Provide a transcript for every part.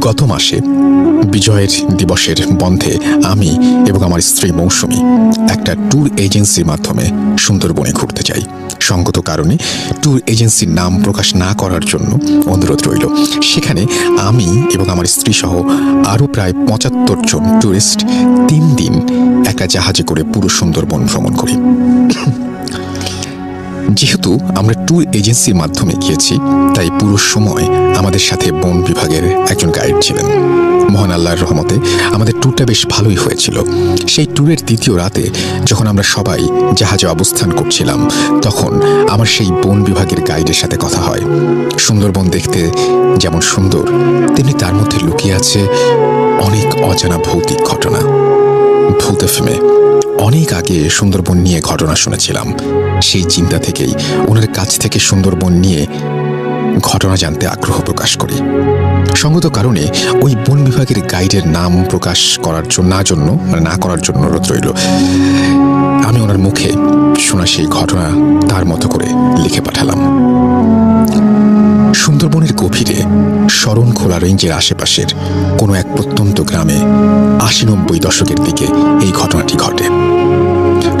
গত মাসে বিজয়ের দিবসের বন্ধে আমি এবং আমার স্ত্রী মৌসুমী একটা ট্যুর এজেন্সির মাধ্যমে সুন্দরবনে ঘুরতে যাই। সঙ্গত কারণে ট্যুর এজেন্সির নাম প্রকাশ না করার জন্য অনুরোধ রইল। সেখানে আমি এবং আমার স্ত্রী সহ আরও প্রায় ৭৫ জন ট্যুরিস্ট ৩ দিন একটা জাহাজে করে পুরো সুন্দরবন ভ্রমণ করি। যেহেতু আমরা ট্যুর এজেন্সির মাধ্যমে গিয়েছি, তাই পুরো সময় আমাদের সাথে বন বিভাগের একজন গাইড ছিলেন। মহান আল্লাহর রহমতে আমাদের ট্যুরটা বেশ ভালোই হয়েছিল। সেই ট্যুরের দ্বিতীয় রাতে যখন আমরা সবাই জাহাজে অবস্থান করছিলাম, তখন আমার সেই বন বিভাগের গাইডের সাথে কথা হয়। সুন্দরবন দেখতে যেমন সুন্দর, তেমনি তার মধ্যে লুকিয়ে আছে অনেক অজানা ভৌতিক ঘটনা। ভূত এফএমে অনেক আগে সুন্দরবন নিয়ে ঘটনা শুনেছিলাম। সেই চিন্তা থেকেই ওনার কাছ থেকে সুন্দরবন নিয়ে ঘটনা জানতে আগ্রহ প্রকাশ করি। সঙ্গত কারণে ওই বন বিভাগের গাইডের নাম প্রকাশ না করার জন্য অনুরোধ রইল। আমি ওনার মুখে শোনা সেই ঘটনা তার মতো করে লিখে পাঠালাম। সুন্দরবনের গভীরে শরণখোলা রেঞ্জের আশেপাশের কোনো এক প্রত্যন্ত গ্রামে ৮০-৯০ দশকের দিকে এই ঘটনাটি ঘটে।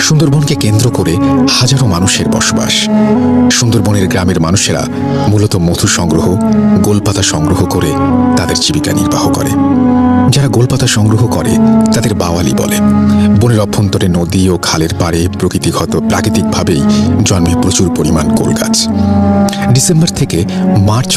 সুন্দরবনকে কেন্দ্র করে হাজারো মানুষের বসবাস। সুন্দরবনের গ্রামের মানুষেরা মূলত মধু সংগ্রহ, গোলপাতা সংগ্রহ করে তাদের জীবিকা নির্বাহ করে। যারা গোলপাতা সংগ্রহ করে তাদের বাওয়ালি বলে। বনের অভ্যন্তরে নদী ও খালের পাড়ে প্রাকৃতিকভাবেই জন্মে প্রচুর পরিমাণ গোল গাছ। ডিসেম্বর থেকে মার্চ